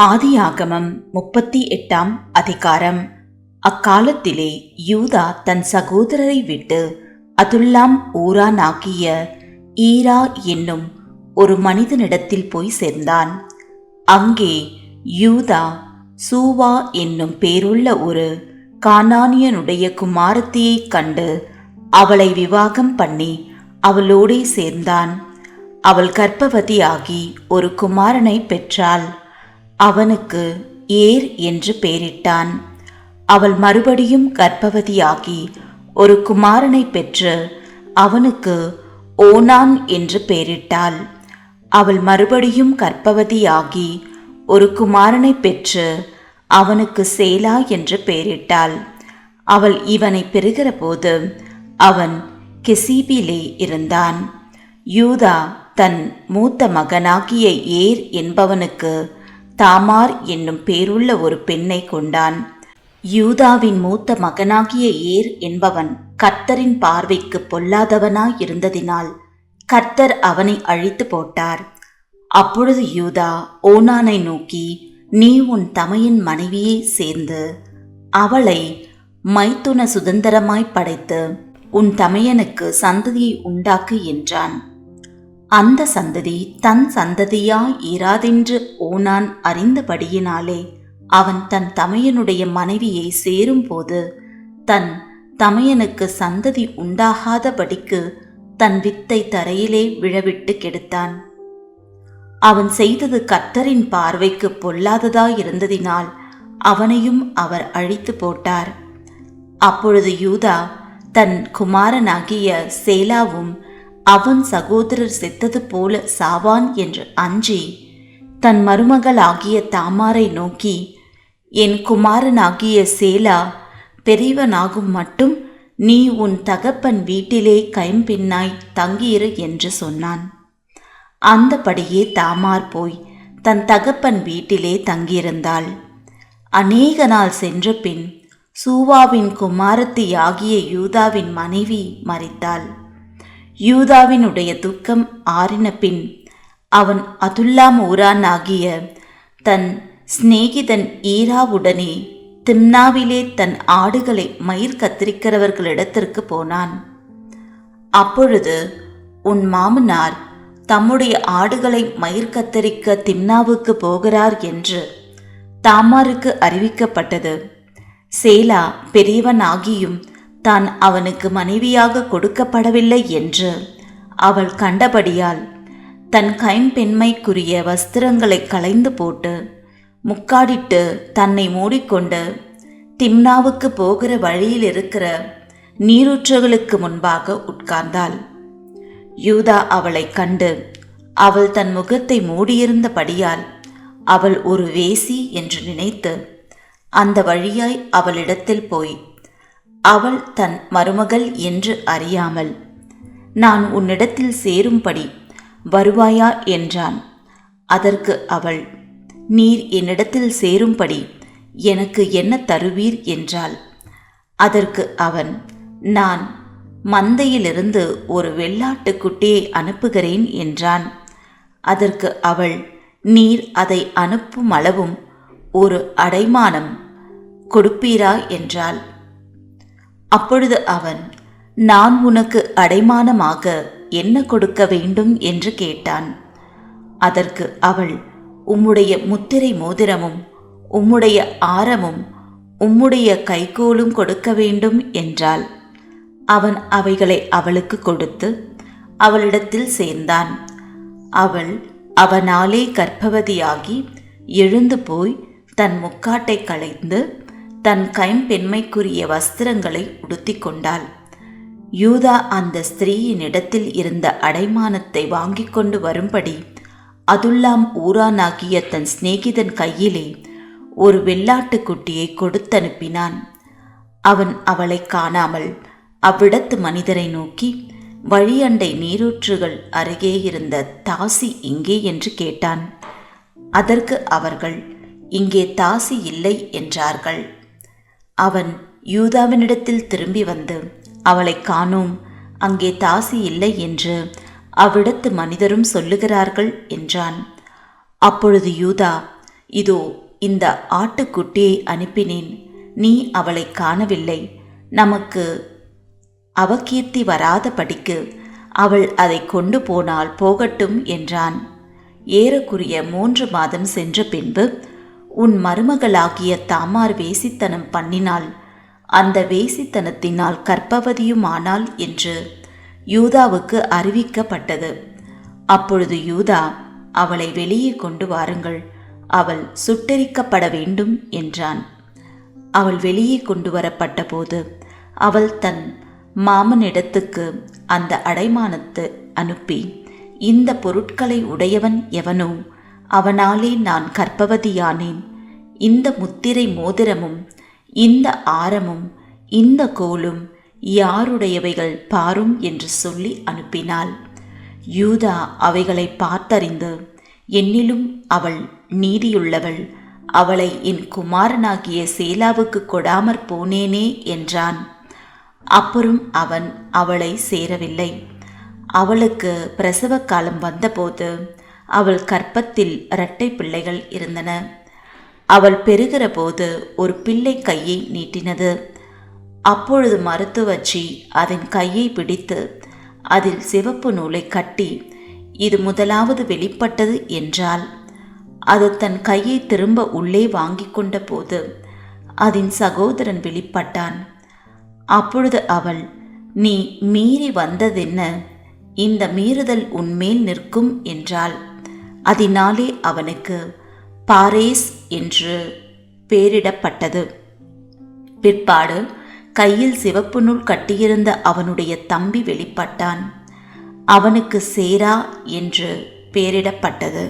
ஆதியாகமம் 38 அதிகாரம். அக்காலத்திலே யூதா தன் சகோதரரை விட்டு அதுல்லாம் ஊரானாகிய ஈரா என்னும் ஒரு மனிதனிடத்தில் போய் சேர்ந்தான். அங்கே யூதா சூவா என்னும் பேருள்ள ஒரு கானானியனுடைய குமாரத்தியைக் கண்டு அவளை விவாகம் பண்ணி அவளோடே சேர்ந்தான். அவள் கர்ப்பவதியாகி ஒரு குமாரனை பெற்றாள். அவனுக்கு ஏர் என்று பெயரிட்டான். அவள் மறுபடியும் கர்ப்பவதியாகி ஒரு குமாரனை பெற்று அவனுக்கு ஓனான் என்று பெயரிட்டாள். அவள் மறுபடியும் கர்ப்பவதியாகி ஒரு குமாரனை பெற்று அவனுக்கு சேலா என்று பெயரிட்டாள். அவள் இவனை பெறுகிற போது அவன் கெசீபிலே இருந்தான். யூதா தன் மூத்த மகனாகிய ஏர் என்பவனுக்கு தாமார் என்னும் பேருள்ள ஒரு பெண்ணை கொண்டான். யூதாவின் மூத்த மகனாகிய ஏர் என்பவன் கர்த்தரின் பார்வைக்கு பொல்லாதவனாயிருந்ததினால் கர்த்தர் அவனை அழித்து போட்டார். அப்பொழுது யூதா ஓனானை நோக்கி, நீ உன் தமையன் மனைவியை சேர்ந்து அவளை மைத்துன சுதந்திரமாய் படைத்து உன் தமையனுக்கு சந்ததியை உண்டாக்கு என்றான். அந்த சந்ததி தன் சந்ததியாய் இராதென்று ஓனான் அறிந்தபடியினாலே அவன் தன் தமையனுடைய மனைவியை சேரும்போது தன் தமையனுக்கு சந்ததி உண்டாகாதபடிக்கு தன் வித்தை தரையிலே விழவிட்டு கெடுத்தான். அவன் செய்தது கர்த்தரின் பார்வைக்கு பொல்லாததாயிருந்ததினால் அவனையும் அவர் அழித்து போட்டார். அப்பொழுது யூதா தன் குமாரனாகிய சேலாவும் அவன் சகோதரர் செத்தது போல சாவான் என்று அஞ்சி தன் மருமகளாகிய தாமாரை நோக்கி, என் குமாரனாகிய சேலா பெரியவனாகும் மட்டும் நீ உன் தகப்பன் வீட்டிலே கைம்பின்னாய் தங்கியிரு என்று சொன்னான். அந்தபடியே தாமார் போய் தன் தகப்பன் வீட்டிலே தங்கியிருந்தாள். அநேக நாள் சென்ற பின் சூவாவின் குமாரத்தியாகிய யூதாவின் மனைவி மரித்தாள். யூதாவினுடைய துக்கம் ஆறின பின் அவன் அதுல்லாம் ஊரானாகிய தன் சிநேகிதன் ஈராவுடனே திம்னாவிலே தன் ஆடுகளை மயிர் கத்திரிக்கிறவர்களிடத்திற்கு போனான். அப்பொழுது உன் மாமனார் தம்முடைய ஆடுகளை மயிர் கத்தரிக்க திம்னாவுக்கு போகிறார் என்று தாமாருக்கு அறிவிக்கப்பட்டது. சேலா பெரியவனாகியும் தான் அவனுக்கு மனைவியாக கொடுக்கப்படவில்லை என்று அவள் கண்டபடியால் தன் கைம்பெண்மைக்குரிய வஸ்திரங்களை களைந்து போட்டு முக்காடிட்டு தன்னை மூடிக்கொண்டு திம்னாவுக்கு போகிற வழியில் இருக்கிற நீரூற்றுகளுக்கு முன்பாக உட்கார்ந்தாள். யூதா அவளை கண்டு அவள் தன் முகத்தை மூடியிருந்தபடியால் அவள் ஒரு வேசி என்று நினைத்து அந்த வழியாய் அவளிடத்தில் போய் அவள் தன் மருமகள் என்று அறியாமல், நான் உன்னிடத்தில் சேரும்படி வருவாயா என்றான். அதற்கு அவள், நீர் என்னிடத்தில் சேரும்படி எனக்கு என்ன தருவீர் என்றாள். அதற்கு அவன், நான் மந்தையிலிருந்து ஒரு வெள்ளாட்டுக்குட்டியை அனுப்புகிறேன் என்றான். அதற்கு அவள், நீர் அதை அனுப்பும் அளவும் ஒரு அடைமானம் கொடுப்பீரா என்றாள். அப்பொழுது அவன், நான் உனக்கு அடைமானமாக என்ன கொடுக்க வேண்டும் என்று கேட்டான். அதற்கு அவள், உம்முடைய முத்திரை மோதிரமும் உம்முடைய ஆரமும் உம்முடைய கைகோலும் கொடுக்க வேண்டும் என்றாள். அவன் அவைகளை அவளுக்கு கொடுத்து அவளிடத்தில் சேர்ந்தான். அவள் அவனாலே கர்ப்பவதியாகி எழுந்து போய் தன் முக்காட்டை களைந்து தன் கைம்பெண்மைக்குரிய வஸ்திரங்களை உடுத்தி கொண்டாள். யூதா அந்த ஸ்திரீயினிடத்தில் இருந்த அடைமானத்தை வாங்கி கொண்டு வரும்படி அதுல்லாம் ஊரானாகிய தன் சிநேகிதன் கையிலே ஒரு வெள்ளாட்டுக்குட்டியை கொடுத்தனுப்பினான். அவன் அவளை காணாமல் அவ்விடத்து மனிதரை நோக்கி, வழியண்டை நீரூற்றுகள் அருகே இருந்த தாசி எங்கே என்று கேட்டான். அதற்கு அவர்கள், இங்கே தாசி இல்லை என்றார்கள். அவன் யூதாவினிடத்தில் திரும்பி வந்து, அவளை காணோம், அங்கே தாசி இல்லை என்று அவ்விடத்து மனிதரும் சொல்லுகிறார்கள் என்றான். அப்பொழுது யூதா, இதோ இந்த ஆட்டுக்குட்டியை அனுப்பினேன், நீ அவளை காணவில்லை, நமக்கு அவகீர்த்தி வராதபடிக்கு அவள் அதை கொண்டு போனால் போகட்டும் என்றான். ஏறக்குறைய 3 மாதம் சென்ற பின்பு, உன் மருமகளாகிய தாமார் வேசித்தனம் பண்ணினாள், அந்த வேசித்தனத்தினால் கர்ப்பவதியுமானாள் என்று யூதாவுக்கு அறிவிக்கப்பட்டது. அப்பொழுது யூதா, அவளை வெளியே கொண்டு வாருங்கள், அவள் சுட்டெரிக்கப்பட வேண்டும் என்றான். அவள் வெளியே கொண்டு வரப்பட்ட போது அவள் தன் மாமனிடத்துக்கு அந்த அடைமானத்தை அனுப்பி, இந்த பொருட்களை உடையவன் எவனோ அவனாலே நான் கர்ப்பவதியானேன், இந்த முத்திரை மோதிரமும் இந்த ஆரமும் இந்த கோலும் யாருடையவைகள் பாரும் என்று சொல்லி அனுப்பினாள். யூதா அவைகளை பார்த்தறிந்து, என்னிலும் அவள் நீதியுள்ளவள், அவளை என் குமாரனாகிய சேலாவுக்கு கொடாமற் போனேனே என்றான். அப்புறம் அவன் அவளை சேரவில்லை. அவளுக்கு பிரசவ காலம் வந்தபோது அவள் கர்ப்பத்தில் 2 பிள்ளைகள் இருந்தன. அவள் பெறுகிற போது ஒரு பிள்ளை கையை நீட்டினது. அப்பொழுது மருத்துவச்சி அதன் கையை பிடித்து அதில் சிவப்பு நூலை கட்டி, இது முதலாவது வெளிப்பட்டது என்றாள். அது தன் கையை திரும்ப உள்ளே வாங்கி கொண்ட போது அதன் சகோதரன் வெளிப்பட்டான். அப்பொழுது அவள், நீ மீறி வந்ததென்ன, இந்த மீறுதல் உன்மேல் நிற்கும் என்றாள். அதனாலே அவனுக்கு பாரேஸ் என்று பெயரிடப்பட்டது. பிற்பாடு கையில் சிவப்பு நூல் கட்டியிருந்த அவனுடைய தம்பி வெளிப்பட்டான். அவனுக்கு சேரா என்று பெயரிடப்பட்டது.